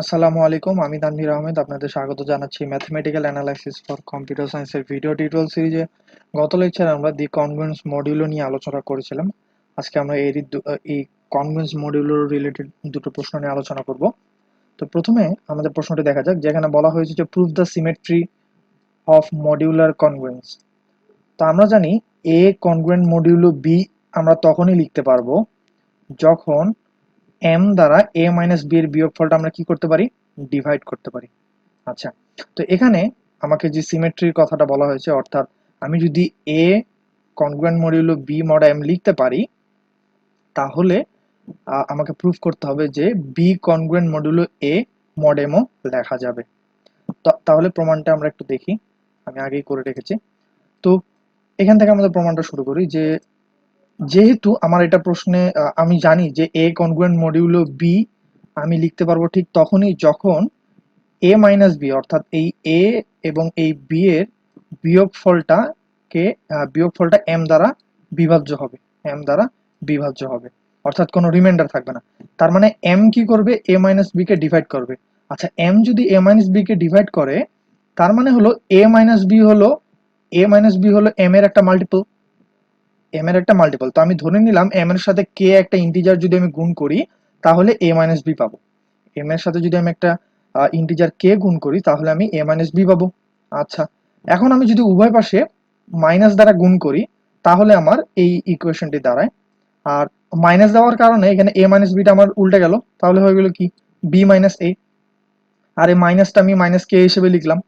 আসসালামু আলাইকুম, আমি তানভীর আহমেদ আপনাদের স্বাগত জানাচ্ছি ম্যাথমেটিক্যাল অ্যানালাইসিস ফর কম্পিউটার সায়েন্সের ভিডিও টিউটোরিয়াল সিরিজে। গত লেকচারে আমরা দি কনগ্রুয়েন্স মডিউলো নিয়ে আলোচনা করেছিলাম। আজকে আমরা এই কনগ্রুয়েন্স মডিউলো রিলেটেড দুটো প্রশ্ন নিয়ে আলোচনা করব। তো প্রথমে আমাদের প্রশ্নটি দেখা যাক, যেখানে বলা হয়েছে যে prove the symmetry of modular congruence. তো আমরা জানি এ কনগ্রুয়েন্ট মডিউলো বি আমরা তখনই লিখতে পারবো যখন এম দ্বারা এ মাইনাস বি এর বিয়োগফলটা আমরা কি করতে পারি, ডিভাইড করতে পারি। আচ্ছা, তো এখানে আমাকে যে সিমেট্রির কথাটা বলা হয়েছে, অর্থাৎ আমি যদি a congruent modulo b mod m লিখতে পারি, তাহলে আমাকে প্রুফ করতে হবে যে বি কনগ্রুয়েন্ট মডিউলো এ মড এমও লেখা যাবে। তাহলে প্রমাণটা আমরা একটু দেখি, আমি আগেই করে রেখেছি। তো এখান থেকে আমাদের প্রমাণটা শুরু করি যে যেহেতু আমার এটা প্রশ্নে আমি জানি যে এ কনগ্রুয়েন্ট মডিউলো বি আমি লিখতে পারবো ঠিক তখনই যখন এ মাইনাস বি, অর্থাৎ এই এ এবং এই বি এর বিয়োগফলটা এম দ্বারা বিভাজ্য হবে, এম দ্বারা বিভাজ্য হবে, অর্থাৎ কোনো রিমাইন্ডার থাকবে না। তার মানে এম কি করবে, এ মাইনাস বি কে ডিভাইড করবে। আচ্ছা, এম যদি এ মাইনাস বি কে ডিভাইড করে, তার মানে হলো এ মাইনাস বি হলো এম এর একটা মাল্টিপল। এম এর একটা মাল্টিপল, তো আমি ধরে নিলাম এম এর সাথে কে একটা ইন্টিজার যদি আমি গুণ করি, তাহলে এ মাইনাস বি পাবো। এম এর সাথে যদি আমি একটা ইন্টিজার কে গুণ করি, তাহলে আমি এ মাইনাস বি পাবো। আচ্ছা, এখন আমি যদি উভয় পাশে মাইনাস দ্বারা গুণ করি, তাহলে আমার এই ইকুয়েশনটি দাঁড়ায়। আর মাইনাস দেওয়ার কারণে এখানে এ মাইনাস বিটা আমার উল্টে গেল, তাহলে হয়ে গেল কি, বি মাইনাস এ। আর এই মাইনাসটা আমি মাইনাস কে হিসেবে লিখলাম।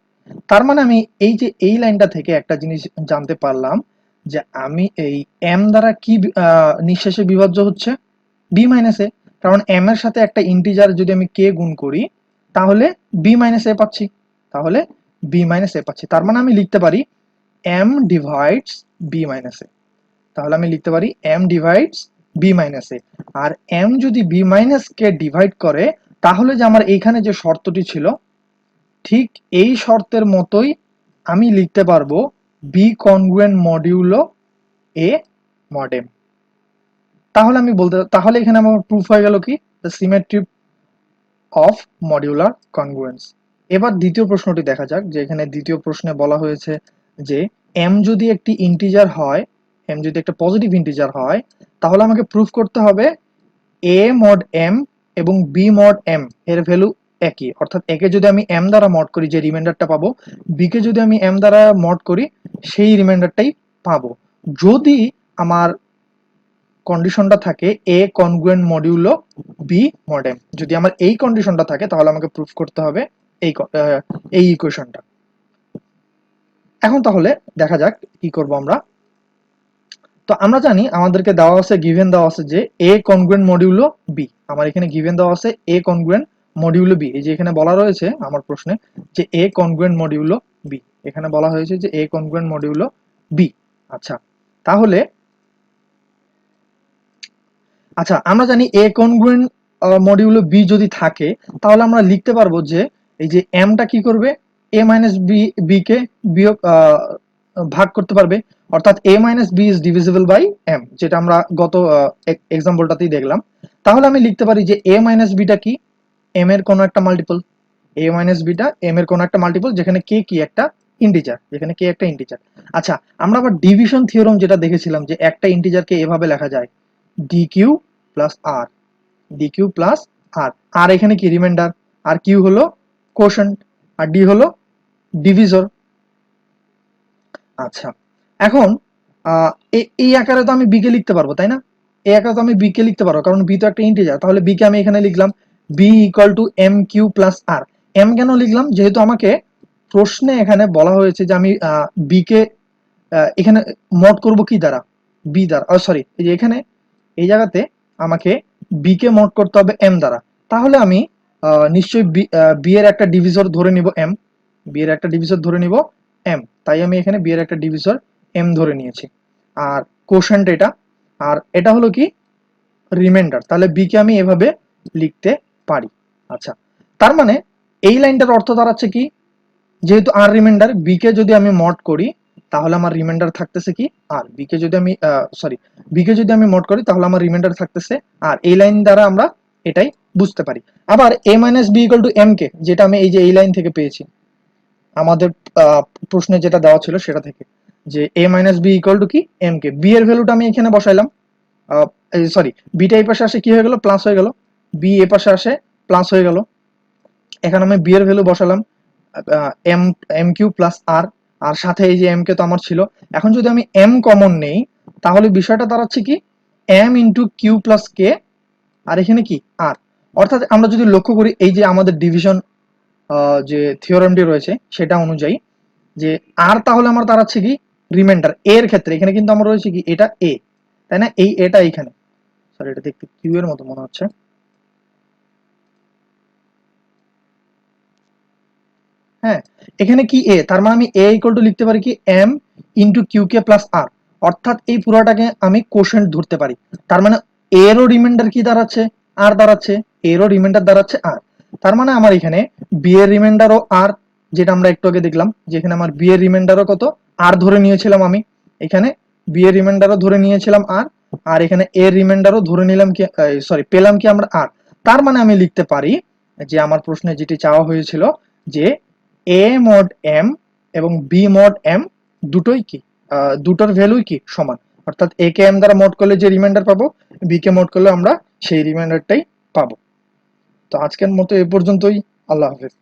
তার মানে আমি এই যে এই লাইনটা থেকে একটা জিনিস জানতে পারলাম যে আমি এই এম দ্বারা কি নিঃশেষে বিভাজ্য হচ্ছে, বি মাইনাস এ। কারণ এম এর সাথে একটা ইন্টিজার যদি আমি কে গুণ করি, তাহলে বি মাইনাস এ পাচ্ছি, তাহলে বি মাইনাস এ পাচ্ছি। তার মানে আমি লিখতে পারি এম ডিভাইডস বি মাইনাস এ। তাহলে আমি লিখতে পারি এম ডিভাইডস বি মাইনাস এ। আর এম যদি বি মাইনাস কে ডিভাইড করে, তাহলে যে আমার এইখানে যে শর্তটি ছিল, ঠিক এই শর্তের মতোই আমি লিখতে পারবো বি কনগ্রুয়েন্ট মডিউলো এ মড এম। তাহলে এখানে আমার প্রুফ হয়ে গেল কি, the symmetry of modular congruence. এবার দ্বিতীয় প্রশ্নটি দেখা যাক, যে এখানে দ্বিতীয় প্রশ্নে বলা হয়েছে যে এম যদি একটি ইন্টিজার হয়, এম যদি একটা পজিটিভ ইন্টিজার হয়, তাহলে আমাকে প্রুফ করতে হবে এ মড এম এবং বি মড এম এর ভ্যালু একই। অর্থাৎ একে যদি আমি এম দ্বারা মড করি, যে রিমাইন্ডারটা পাবো, বি কে যদি আমি এম দ্বারা মড করি, সেই রিমাইন্ডারটাই পাবো। যদি আমার কন্ডিশনটা থাকে a congruent modulo b mod m, যদি আমার এই কন্ডিশনটা থাকে, তাহলে আমাকে প্রুফ করতে হবে এই ইকুয়েশনটা। এখন তাহলে দেখা যাক কি করব আমরা। তো আমরা জানি আমাদেরকে গিভেন দেওয়া আছে যে এ কনগ্রুয়েন্ট মডিউলো বি। আমার এখানে গিভেন দেওয়া আছে এ কনগ্রুয়েন্ট মডিউলো বি। এই যে এখানে বলা রয়েছে আমার প্রশ্নে যে এ কনগ্রুয়েন্ট মডিউলো বি, এখানে বলা হয়েছে যে এ কনগ্রুয়েন্ট মডিউলো বি। আচ্ছা, তাহলে আমরা জানি এ কনগ্রুয়েন্ট মডিউলো বি যদি থাকে, তাহলে আমরা লিখতে পারবো যে এই যে এমটা কি করবে, এ মাইনাস বি কে বিয়োগ ভাগ করতে পারবে। অর্থাৎ a minus b is divisible by m, যেটা আমরা গত এক্সাম্পলটাতেই দেখলাম। তাহলে আমি লিখতে পারি যে এ মাইনাস বিটা কি, এম এর কোনো একটা মাল্টিপল। এ মাইনাস বিটা এম এর কোনো একটা মাল্টিপল, যেখানে কে কি একটা ইন্টিজার, যেখানে কে একটা ইন্টিজার। আচ্ছা, আমরা আবার ডিভিশন থিওরাম যেটা দেখেছিলাম, যে একটা ইন্টিজারকে এভাবে লেখা যায়, ডি কিউ প্লাস আর, ডি কিউ প্লাস আর। আর এখানে কি রিমাইন্ডার, আর কিউ হলো কোশেন্ট, আর ডি হলো ডিভিজর। আচ্ছা, এখন এই আকারে তো আমি বি কে লিখতে পারবো, তাই না? এই আকারে তো আমি বি কে লিখতে পারবো, কারণ বি তো একটা ইন্টিজার। তাহলে বি কে আমি এখানে লিখলাম B equal to M Q plus R. M কেন লিখলাম, যেহেতু আমাকে প্রশ্নে এখানে বলা হয়েছে যে আমি বি কে এখানে মড করব কি দ্বারা, বি দ্বারা, সরি, এই যে এখানে এই জায়গাতে আমাকে বি কে মড করতে হবে এম দ্বারা। তাহলে আমি নিশ্চয়ই বি এর একটা ডিভিজর ধরে নিব এম, বি এর একটা ডিভিজর ধরে নিব এম। তাই আমি এখানে বি এর একটা ডিভিজর এম ধরে নিয়েছি। আর কোশেন্ট এটা, আর এটা হলো কি রিমাইন্ডার। তাহলে বি কে আমি এভাবে লিখতে পারি। আচ্ছা, তার মানে এই লাইনটার অর্থ দাঁড়াচ্ছে কি, যেহেতু আর রিমাইন্ডার, বি কে যদি আমি মড করি, তাহলে আমার রিমাইন্ডার থাকতেছে কি আর। বি কে যদি আমি মড করি, তাহলে আমার রিমাইন্ডার থাকতেছে আর। এই লাইন দ্বারা আমরা এটাই বুঝতে পারি। আবার a minus B equal to M K, যেটা আমি এই যে এই লাইন থেকে পেয়েছি, আমাদের প্রশ্নে যেটা দেওয়া ছিল সেটা থেকে, যে a minus B equal to কি এম কে। বি এর ভ্যালুটা আমি এখানে বসাইলাম, সরি বিটা এই পাশে আসে কি হয়ে গেল, প্লাস হয়ে গেল, বি এ পাশে আসে প্লাস হয়ে গেল। এখানে আমি বি এর ভ্যালু বসালাম এম এম কিউ প্লাস আর, আর সাথে এই যে এম কে তো আমার ছিল। এখন যদি আমি এম কমন নেই, তাহলে বিষয়টা দাঁড়াচ্ছে কি এম ইন্টু কিউ প্লাস কে, আর এখানে কি আর। অর্থাৎ আমরা যদি লক্ষ্য করি এই যে আমাদের ডিভিশন যে থিওরেমটি রয়েছে সেটা অনুযায়ী, যে আর তাহলে আমার দাঁড়াচ্ছে কি রিমাইন্ডার এর ক্ষেত্রে, এখানে কিন্তু আমার রয়েছে কি এটা এ, তাই না, এই এটা এইখানে, সরি এটা দেখতে কিউ এর মতো মনে হচ্ছে, হ্যাঁ এখানে কি এ, তার মানে আমি এ ইকুয়াল টু লিখতে পারি কি M into Q k plus আর, অর্থাৎ এই পুরাটাকে আমি কোশেন্ট ধরতে পারি। তার মানে এরও রিমাইন্ডার কি দাঁড়াচ্ছে, আর দাঁড়াচ্ছে, এরও রিমাইন্ডার দাঁড়াচ্ছে আর। তার মানে আমার এখানে বি এর রিমাইন্ডারও আর, যেটা আমরা একটু আগে দেখলাম, যেখানে আমার বি এর রিমাইন্ডারও কত আর ধরে নিয়েছিলাম আমি, এখানে বি এর রিমাইন্ডারও ধরে নিয়েছিলাম আর, আর এখানে এর রিমাইন্ডারও ধরে নিলাম কি, সরি পেলাম কি আমরা আর। তার মানে আমি লিখতে পারি যে আমার প্রশ্নে যেটি চাওয়া হয়েছিল, যে এ মড এম এবং বি মড এম দুটোই কি দুটোর ভ্যালুই কি সমান, অর্থাৎ এ কে এম দ্বারা মোড করলে যে রিমাইন্ডার পাবো, বি কে মোড করলে আমরা সেই রিমাইন্ডারটাই পাবো। তো আজকের মতো এ পর্যন্তই, আল্লাহ হাফেজ।